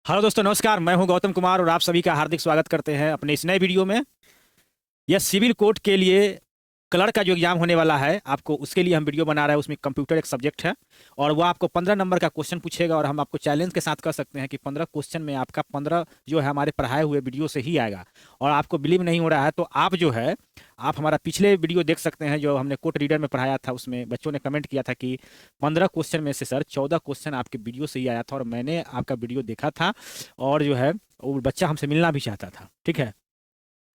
Hello दोस्तों, नमस्कार। मैं हूं गौतम कुमार और आप सभी का हार्दिक स्वागत करते हैं अपने इस नए वीडियो में। यह सिविल कोर्ट के लिए क्लर्क का जो एग्जाम होने वाला है, आपको उसके लिए हम वीडियो बना रहे हैं। उसमें कंप्यूटर एक सब्जेक्ट है और वो आपको 15 नंबर का क्वेश्चन पूछेगा और हम आपको चैलेंज के साथ कर सकते हैं कि 15 क्वेश्चन में आपका 15 जो है हमारे पढ़ाए हुए वीडियो से ही आएगा। और आपको बिलीव नहीं हो रहा है तो आप जो है आप हमारा पिछले वीडियो देख सकते हैं जो हमने कोर्ट रीडर में पढ़ाया था। उसमें बच्चों ने कमेंट किया था कि 15 क्वेश्चन में से सर 14 क्वेश्चन आपके वीडियो से ही आया था और मैंने आपका वीडियो देखा था और जो है वो बच्चा हमसे मिलना भी चाहता था। ठीक है,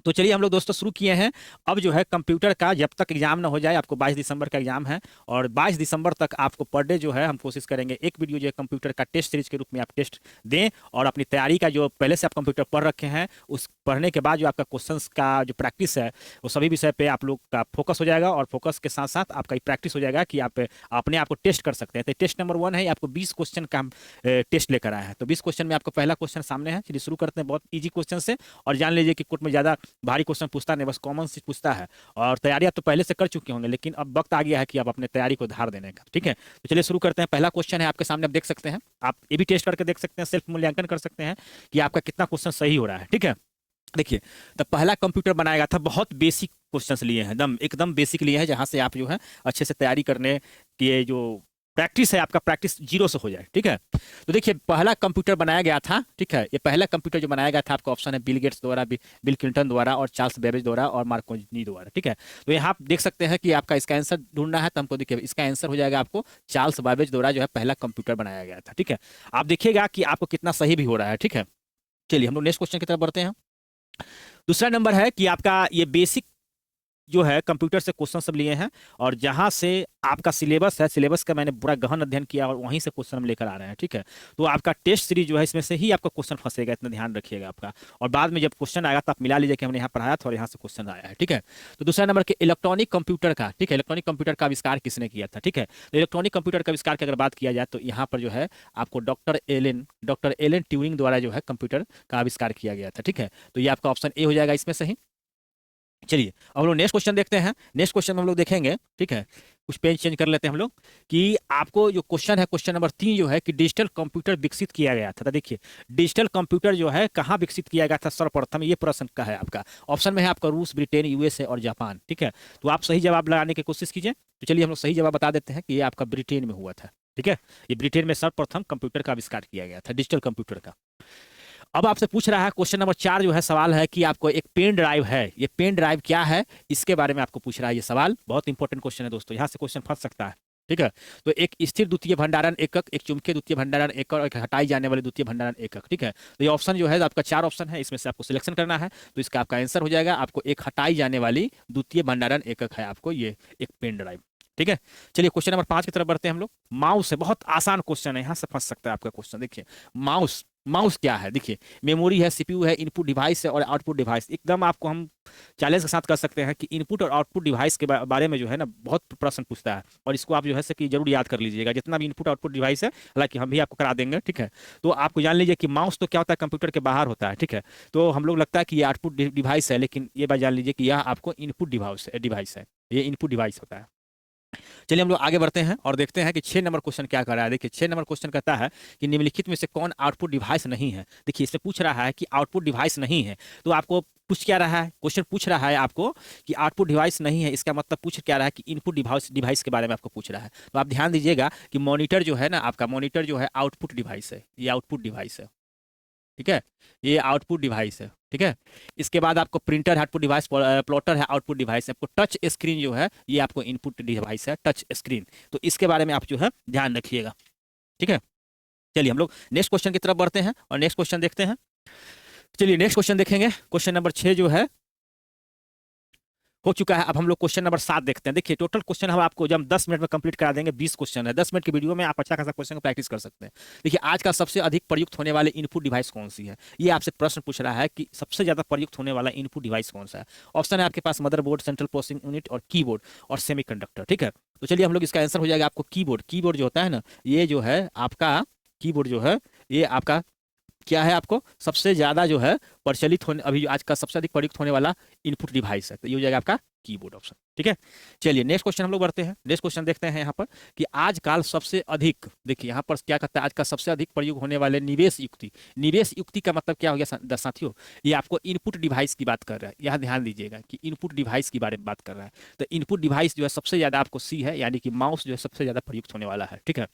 तो चलिए हम लोग दोस्तों शुरू किए हैं। अब जो है कंप्यूटर का जब तक एग्जाम ना हो जाए, आपको 22 दिसंबर का एग्जाम है और 22 दिसंबर तक आपको पर डे जो है हम कोशिश करेंगे एक वीडियो जो है कंप्यूटर का टेस्ट सीरीज के रूप में आप टेस्ट दें और अपनी तैयारी का जो पहले से आप कंप्यूटर पढ़ रखे हैं उस पढ़ने के बाद जो आपका क्वेश्चंस का जो प्रैक्टिस है वो सभी विषय पे आप लोग का फोकस हो जाएगा और फोकस के साथ साथ आपका प्रैक्टिस हो जाएगा कि आप अपने आप को टेस्ट कर सकते हैं। तो टेस्ट नंबर 1 है, आपको 20 क्वेश्चन का हम टेस्ट लेकर आए हैं। तो 20 क्वेश्चन में आपको पहला क्वेश्चन सामने है। चलिए शुरू करते हैं बहुत ईजी क्वेश्चन से। और जान लीजिए कि कोर्ट में ज़्यादा भारी क्वेश्चन पूछता नहीं, बस कॉमन से पूछता है और तैयारी आप तो पहले से कर चुके होंगे, लेकिन अब वक्त आ गया है कि आप अपने तैयारी को धार देने का। ठीक है, तो चलिए शुरू करते हैं। पहला क्वेश्चन है आपके सामने, आप देख सकते हैं। आप ये भी टेस्ट करके देख सकते हैं, सेल्फ मूल्यांकन कर सकते हैं कि आपका कितना क्वेश्चन सही हो रहा है। ठीक है, देखिए, तो पहला कंप्यूटर बनाया गया था, बहुत बेसिक क्वेश्चंस लिए हैं, एकदम एकदम बेसिक लिए हैं, जहां से आप जो है अच्छे से तैयारी करने की जो प्रैक्टिस है आपका प्रैक्टिस जीरो से हो जाए। ठीक है, तो देखिए पहला कंप्यूटर बनाया गया था। ठीक है, ये पहला कंप्यूटर जो बनाया गया था, आपका ऑप्शन है बिल गेट्स द्वारा, बिल क्लिंटन द्वारा और चार्ल्स बेबेज द्वारा और मार्कोनी द्वारा। ठीक है, तो यहाँ आप देख सकते हैं कि आपका इसका आंसर ढूंढना है, तो हमको देखिए इसका आंसर हो जाएगा आपको चार्ल्स बेबेज द्वारा जो है पहला कंप्यूटर बनाया गया था। ठीक है, आप देखिएगा कि आपको कितना सही भी हो रहा है। ठीक है, चलिए हम लोग नेक्स्ट क्वेश्चन की तरफ बढ़ते हैं। दूसरा नंबर है कि आपका ये बेसिक जो है कंप्यूटर से क्वेश्चन सब लिए हैं और जहां से आपका सिलेबस है, सिलेबस का मैंने पूरा गहन अध्ययन किया और वहीं से क्वेश्चन हम लेकर आ रहे हैं। ठीक है, तो आपका टेस्ट सीरीज जो है इसमें से ही आपका क्वेश्चन फंसेगा, इतना ध्यान रखिएगा आपका। और बाद में जब क्वेश्चन आएगा तो आप मिला लीजिए कि हमने यहाँ पढ़ाया था और यहाँ से क्वेश्चन आया है। ठीक है, तो दूसरा नंबर के इलेक्ट्रॉनिक कंप्यूटर का। ठीक है, इलेक्ट्रॉनिक कंप्यूटर का आविष्कार किसने किया था? ठीक है, तो इलेक्ट्रॉनिक कंप्यूटर का आविष्कार की अगर बात किया जाए तो यहाँ पर जो है आपको डॉक्टर एलन ट्यूरिंग द्वारा जो है कंप्यूटर का आविष्कार किया गया था। ठीक है, तो ये आपका ऑप्शन ए हो जाएगा इसमें से ही। चलिए अब हम लोग नेक्स्ट क्वेश्चन देखते हैं। नेक्स्ट क्वेश्चन में हम लोग देखेंगे, ठीक है, कुछ पेज चेंज कर लेते हैं हम लोग, कि आपको जो क्वेश्चन है क्वेश्चन नंबर 3 जो है कि डिजिटल कंप्यूटर विकसित किया गया था। तो देखिए डिजिटल कंप्यूटर जो है कहाँ विकसित किया गया था सर्वप्रथम, ये प्रश्न का है आपका। ऑप्शन में है आपका रूस, ब्रिटेन, यूएसए और जापान। ठीक है, तो आप सही जवाब लगाने की कोशिश कीजिए। तो चलिए हम लोग सही जवाब बता देते हैं कि ये आपका ब्रिटेन में हुआ था। ठीक है, ये ब्रिटेन में सर्वप्रथम कंप्यूटर का आविष्कार किया गया था, डिजिटल कंप्यूटर का। अब आपसे पूछ रहा है क्वेश्चन नंबर 4 जो है सवाल है कि आपको एक पेन ड्राइव है, ये पेन ड्राइव क्या है इसके बारे में आपको पूछ रहा है। ये सवाल बहुत इंपॉर्टेंट क्वेश्चन है दोस्तों, यहाँ से क्वेश्चन फंस सकता है। ठीक है, तो एक स्थिर द्वितीय भंडारण एकक, एक चुंबकीय द्वितीय भंडारण एकक और एक हटाई जाने वाले द्वितीय भंडारण एकक। ठीक है, तो ये ऑप्शन जो है आपका 4 ऑप्शन है, इसमें से आपको सिलेक्शन करना है। तो इसका आपका आंसर हो जाएगा आपको एक हटाई जाने वाली द्वितीय भंडारण एकक है आपको ये एक पेन ड्राइव। ठीक है, चलिए क्वेश्चन नंबर 5 की तरफ बढ़ते हैं हम लोग। माउस है, बहुत आसान क्वेश्चन है, यहाँ से फंस सकता है आपका क्वेश्चन। देखिए माउस, माउस क्या है? देखिए मेमोरी है, सीपीयू है, इनपुट डिवाइस है और आउटपुट डिवाइस। एकदम आपको हम चैलेंज के साथ कर सकते हैं कि इनपुट और आउटपुट डिवाइस के बारे में जो है ना बहुत प्रश्न पूछता है और इसको आप जो है कि जरूर याद कर लीजिएगा जितना भी इनपुट आउटपुट डिवाइस है, हालांकि हम भी आपको करा देंगे। ठीक है, तो आपको जान लीजिए कि माउस तो क्या होता है, कंप्यूटर के बाहर होता है। ठीक है, तो हम लोग लगता है कि ये आउटपुट डिवाइस है, लेकिन ये बात जान लीजिए कि यह आपको इनपुट डिवाइस है, ये इनपुट डिवाइस होता है। चलिए हम लोग आगे बढ़ते हैं और देखते हैं कि 6 नंबर क्वेश्चन क्या कर रहा है। देखिए 6 नंबर क्वेश्चन कहता है कि निम्नलिखित में से कौन आउटपुट डिवाइस नहीं है। देखिए इसमें पूछ रहा है कि आउटपुट डिवाइस नहीं है, तो आपको पूछ क्या रहा है, क्वेश्चन पूछ रहा है आपको कि आउटपुट डिवाइस नहीं है, इसका मतलब पूछ क्या रहा है कि इनपुट डिवाइस डिवाइस के बारे में आपको पूछ रहा है। तो आप ध्यान दीजिएगा कि मॉनिटर जो है ना, आपका मॉनिटर जो है आउटपुट डिवाइस है, ये आउटपुट डिवाइस है। ठीक है, ये आउटपुट डिवाइस है। ठीक है, इसके बाद आपको प्रिंटर है आउटपुट डिवाइस, प्लॉटर है आउटपुट डिवाइस है, आपको टच स्क्रीन जो है ये आपको इनपुट डिवाइस है, टच स्क्रीन। तो इसके बारे में आप जो है ध्यान रखिएगा। ठीक है, चलिए हम लोग नेक्स्ट क्वेश्चन की तरफ बढ़ते हैं और नेक्स्ट क्वेश्चन देखते हैं। चलिए नेक्स्ट क्वेश्चन देखेंगे, क्वेश्चन नंबर 6 जो है हो चुका है। अब हम लोग क्वेश्चन नंबर 7 देखते हैं। देखिए टोटल क्वेश्चन हम आपको जब हम 10 मिनट में कंप्लीट करा देंगे, 20 क्वेश्चन है, 10 मिनट की वीडियो में आप अच्छा खासा क्वेश्चन को प्रैक्टिस कर सकते हैं। देखिए आज का सबसे अधिक प्रयुक्त होने वाले इनपुट डिवाइस कौन सी है, ये आपसे प्रश्न पूछ रहा है कि सबसे ज्यादा प्रयुक्त होने वाला इनपुट डिवाइस कौन सा है। ऑप्शन है आपके पास मदरबोर्ड, सेंट्रल प्रोसेसिंग यूनिट और कीबोर्ड और सेमीकंडक्टर। ठीक है, तो चलिए हम लोग इसका आंसर हो जाएगा आपको कीबोर्ड। कीबोर्ड जो होता है ना, ये जो है आपका कीबोर्ड जो है ये आपका क्या है आपको सबसे ज्यादा जो है प्रचलित होने, अभी आज का सबसे अधिक प्रयुक्त होने वाला इनपुट डिवाइस है, तो ये हो जाएगा आपका कीबोर्ड ऑप्शन। ठीक है, चलिए नेक्स्ट क्वेश्चन हम लोग बढ़ते हैं। नेक्स्ट क्वेश्चन देखते हैं यहाँ पर कि आजकल सबसे अधिक, देखिए यहाँ पर क्या कहता है, आज का सबसे अधिक प्रयोग होने वाले निवेश युक्ति। निवेश युक्ति का मतलब क्या हो गया साथियों, ये आपको इनपुट डिवाइस की बात कर रहा है। यहाँ ध्यान दीजिएगा कि इनपुट डिवाइस के बारे में बात कर रहा है। तो इनपुट डिवाइस जो है सबसे ज्यादा आपको सी है, यानी कि माउस जो है सबसे ज्यादा प्रयुक्त होने वाला है। ठीक है,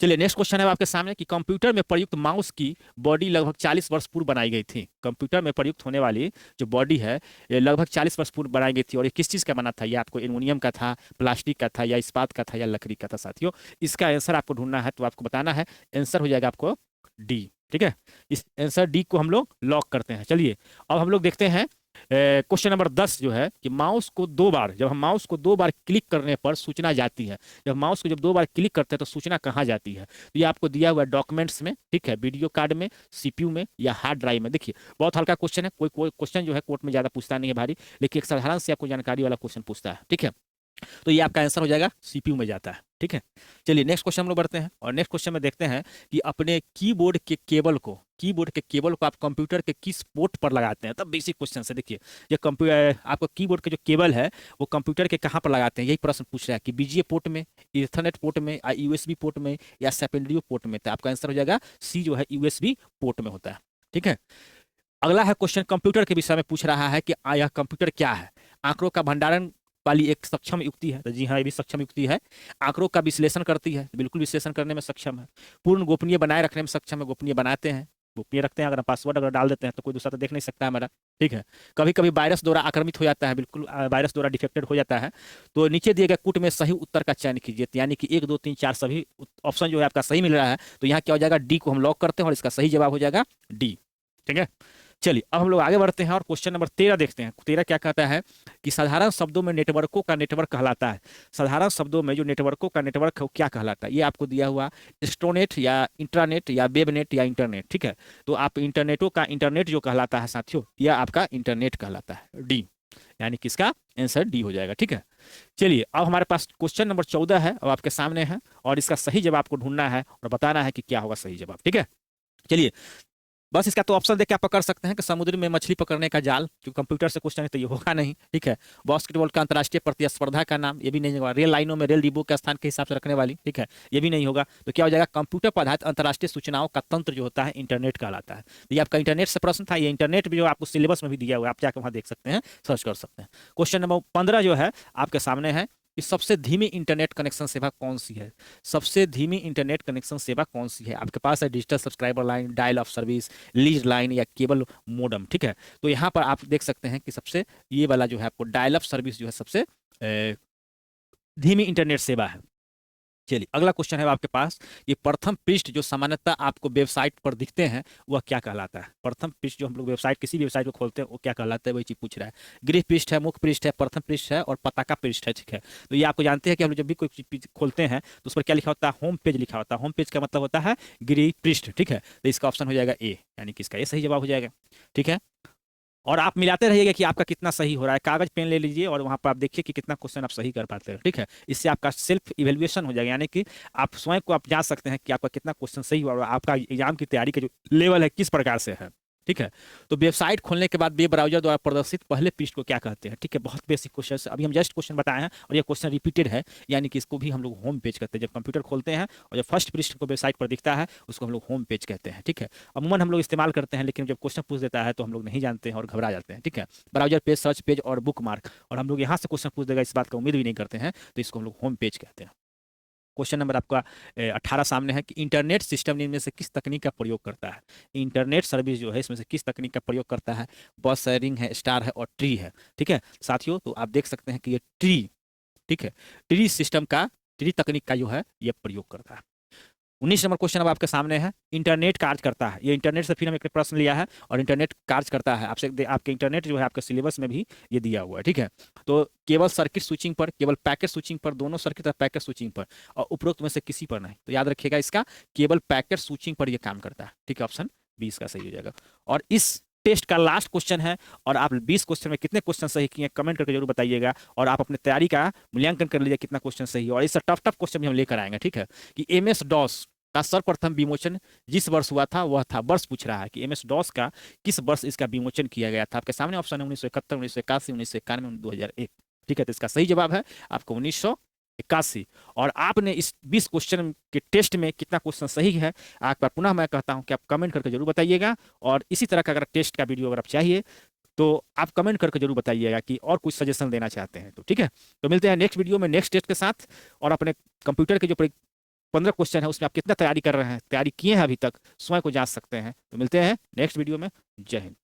चलिए नेक्स्ट क्वेश्चन है आपके सामने कि कंप्यूटर में प्रयुक्त माउस की बॉडी लगभग 40 वर्ष पूर्व बनाई गई थी। कंप्यूटर में प्रयुक्त होने वाली जो बॉडी है ये लगभग 40 वर्ष पूर्व बनाई गई थी, और ये किस चीज़ का बना था, ये आपको एल्युमिनियम का था, प्लास्टिक का था, या इस्पात का था, या लकड़ी का था। साथियों इसका आंसर आपको ढूंढना है, तो आपको बताना है, आंसर हो जाएगा आपको डी। ठीक है, इस आंसर डी को हम लोग लॉक करते हैं। चलिए अब हम लोग देखते हैं क्वेश्चन नंबर 10 जो है कि माउस को दो बार, जब हम माउस को दो बार क्लिक करने पर सूचना जाती है, जब माउस को जब दो बार क्लिक करते हैं तो सूचना कहाँ जाती है। तो ये आपको दिया हुआ है डॉक्यूमेंट्स में, ठीक है, वीडियो कार्ड में, सीपीयू में, या हार्ड ड्राइव में। देखिए बहुत हल्का क्वेश्चन है, कोई क्वेश्चन जो है कोर्ट में ज्यादा पूछता नहीं है भारी, लेकिन एक साधारण से आपको जानकारी वाला क्वेश्चन पूछता है। ठीक है, तो ये आपका आंसर हो जाएगा सीपीयू में जाता है। ठीक है, चलिए नेक्स्ट क्वेश्चन हम लोग बढ़ते हैं, और नेक्स्ट क्वेश्चन में देखते हैं कि अपने कीबोर्ड के केबल को आप कंप्यूटर के किस पोर्ट पर लगाते हैं। तब बेसिक क्वेश्चन है, देखिए ये कंप्यूटर आपको कीबोर्ड के जो केबल है वो कंप्यूटर के कहाँ पर लगाते हैं, यही प्रश्न पूछ रहा है कि बीजीए पोर्ट में, इथरनेट पोर्ट में, या यूएसबी पोर्ट में, या सेकेंडरी पोर्ट में। तो आपका आंसर हो जाएगा सी जो है यूएसबी पोर्ट में होता है। ठीक है, अगला है क्वेश्चन कंप्यूटर के विषय में पूछ रहा है कि यह कंप्यूटर क्या है। आंकड़ों का भंडारण वाली एक सक्षम युक्ति है, तो जी हाँ ये भी सक्षम युक्ति है। आंकड़ों का विश्लेषण करती है, बिल्कुल विश्लेषण करने में सक्षम है। पूर्ण गोपनीय बनाए रखने में सक्षम है, गोपनीय बनाते हैं, गोपनीय रखते हैं। अगर पासवर्ड अगर डाल देते हैं तो कोई दूसरा तो देख नहीं सकता हमारा। ठीक है, कभी कभी वायरस द्वारा आक्रमित हो जाता है, बिल्कुल वायरस द्वारा डिफेक्टेड हो जाता है। तो नीचे दिए गए कूट में सही उत्तर का चयन कीजिए, यानी कि 1 2 3 4 सभी ऑप्शन जो है आपका सही मिल रहा है। तो यहाँ क्या हो जाएगा, डी को हम लॉक करते हैं, और इसका सही जवाब हो जाएगा डी। ठीक है, चलिए अब हम लोग आगे बढ़ते हैं और क्वेश्चन नंबर 13 देखते हैं। 13 क्या कहता है कि साधारण शब्दों में नेटवर्कों का नेटवर्क कहलाता है। साधारण शब्दों में जो नेटवर्कों का नेटवर्क है वो क्या कहलाता है, ये आपको दिया हुआ स्टोनेट, या इंट्रानेट, या वेबनेट, या इंटरनेट। ठीक है, तो आप इंटरनेटों का इंटरनेट जो कहलाता है साथियों, यह आपका इंटरनेट कहलाता है, डी, यानी किसका आंसर डी हो जाएगा। ठीक है, चलिए अब हमारे पास क्वेश्चन नंबर 14 है और आपके सामने है, और इसका सही जवाब आपको ढूंढना है और बताना है कि क्या होगा सही जवाब। ठीक है, चलिए बस इसका तो ऑप्शन देख के आप पकड़ सकते हैं कि समुद्र में मछली पकड़ने का जाल, जो कंप्यूटर से क्वेश्चन है तो ये होगा नहीं। ठीक है, बास्केटबॉल का अंतर्राष्ट्रीय प्रतिस्पर्धा का नाम, ये भी नहीं होगा। रेल लाइनों में रेल डिब्बों के स्थान के हिसाब से रखने वाली, ठीक है, ये भी नहीं होगा। तो क्या हो जाएगा, कंप्यूटर पर आधारित अंतर्राष्ट्रीय सूचनाओं का तंत्र जो होता है इंटरनेट कहलाता है। तो ये आपका इंटरनेट से प्रश्न था, ये इंटरनेट भी जो आपको सिलेबस में भी दिया हुआ है, आप जाकर वहाँ देख सकते हैं, सर्च कर सकते हैं। क्वेश्चन नंबर 15 जो है आपके सामने है कि सबसे धीमी इंटरनेट कनेक्शन सेवा कौन सी है। सबसे धीमी इंटरनेट कनेक्शन सेवा कौन सी है, आपके पास है digital subscriber line, dial of service, lease line, या केबल मोडम। ठीक है, तो यहाँ पर आप देख सकते हैं कि सबसे ये वाला जो है आपको डायल ऑफ सर्विस जो है सबसे धीमी इंटरनेट सेवा है। चलिए अगला क्वेश्चन है आपके पास, ये प्रथम पृष्ठ जो सामान्यतः आपको वेबसाइट पर दिखते हैं वह क्या कहलाता है। प्रथम पृष्ठ जो हम लोग वेबसाइट, किसी भी वेबसाइट को खोलते हैं वो क्या कहलाता है, वही चीज पूछ रहा है। गृह पृष्ठ है, मुख्य पृष्ठ है, प्रथम पृष्ठ है, और पताका पृष्ठ है। ठीक है, तो ये आपको जानते हैं कि हम लोग जब भी कोई चीज खोलते हैं तो उस पर क्या लिखा होता है, होम पेज लिखा होता है। होम पेज का मतलब होता है गृह पृष्ठ। ठीक है, तो इसका ऑप्शन हो जाएगा ए, यानी कि इसका ये सही जवाब हो जाएगा। ठीक है, और आप मिलाते रहिएगा कि आपका कितना सही हो रहा है। कागज पेन ले लीजिए और वहां पर आप देखिए कि कितना क्वेश्चन आप सही कर पाते हैं। ठीक है, इससे आपका सेल्फ इवेल्युएशन हो जाएगा, यानी कि आप स्वयं को आप जान सकते हैं कि आपका कितना क्वेश्चन सही हुआ और आपका एग्जाम की तैयारी का जो लेवल है किस प्रकार से है। ठीक है, तो वेबसाइट खोलने के बाद वेब ब्राउजर द्वारा प्रदर्शित पहले पृष्ठ को क्या कहते हैं। ठीक है, बहुत बेसिक क्वेश्चन, अभी हम जस्ट क्वेश्चन बताए हैं और ये क्वेश्चन रिपीटेड है, यानी कि इसको भी हम लोग होम पेज कहते हैं। जब कंप्यूटर खोलते हैं और जब फर्स्ट पृष्ठ को वेबसाइट पर दिखता है उसको हम लोग होम पेज कहते हैं। ठीक है, अमूमन हम लोग इस्तेमाल करते हैं, लेकिन जब क्वेश्चन पूछ देता है तो हम लोग नहीं जानते हैं और घबरा जाते हैं। ठीक है, ब्राउजर पेज, सर्च पेज और बुक मार्क, और हम लोग यहाँ से क्वेश्चन पूछ देगा इस बात का उम्मीद भी नहीं करते हैं, तो इसको हम लोग होम पेज कहते हैं। क्वेश्चन नंबर आपका 18 सामने है कि इंटरनेट सिस्टम इनमें से किस तकनीक का प्रयोग करता है। इंटरनेट सर्विस जो है इसमें से किस तकनीक का प्रयोग करता है। बस शेयरिंग है, स्टार है, और ट्री है। ठीक है साथियों, तो आप देख सकते हैं कि ये ट्री, ठीक है, ट्री सिस्टम का, ट्री तकनीक का जो है ये प्रयोग करता है। 19 नंबर क्वेश्चन अब आपके सामने है, इंटरनेट कार्य करता है। ये इंटरनेट से फिर हम एक प्रश्न लिया है, और इंटरनेट कार्य करता है आपसे, आपके इंटरनेट जो है आपके सिलेबस में भी ये दिया हुआ है। ठीक है, तो केवल सर्किट स्विचिंग पर, केवल पैकेट स्विचिंग पर, दोनों सर्किट और पैकेट स्विचिंग पर, और उपरोक्त में से किसी पर नहीं। तो याद रखिएगा इसका केवल पैकेट स्विचिंग पर ये काम करता है। ठीक है, ऑप्शन 20 का सही हो जाएगा। और इस टेस्ट का लास्ट क्वेश्चन है, और आप 20 क्वेश्चन में कितने क्वेश्चन सही किए कमेंट करके जरूर बताइएगा, और आप अपने तैयारी का मूल्यांकन कर लीजिए कितना क्वेश्चन सही है। और इससे टफ क्वेश्चन भी हम लेकर आएंगे। ठीक है, कि MS DOS का सर्वप्रथम विमोचन जिस वर्ष हुआ था वह था, वर्ष पूछ रहा है कि MS DOS का किस वर्ष इसका विमोचन किया गया था। आपके सामने ऑप्शन है 1971, 1981, 1991, 2001। ठीक है, तो इसका सही जवाब है आपको 1981। और आपने इस 20 क्वेश्चन के टेस्ट में कितना क्वेश्चन सही है, एक बार पुनः मैं कहता हूं कि आप कमेंट करके जरूर बताइएगा। और इसी तरह का अगर टेस्ट का वीडियो अगर आप चाहिए तो आप कमेंट करके जरूर बताइएगा कि और कुछ सजेशन देना चाहते हैं तो। ठीक है, तो मिलते हैं नेक्स्ट वीडियो में नेक्स्ट टेस्ट के साथ। और अपने कंप्यूटर के जो 15 क्वेश्चन है उसमें आप कितना तैयारी कर रहे हैं, तैयारी किए हैं अभी तक, स्वयं को जांच सकते हैं। तो मिलते हैं नेक्स्ट वीडियो में। जय हिंद।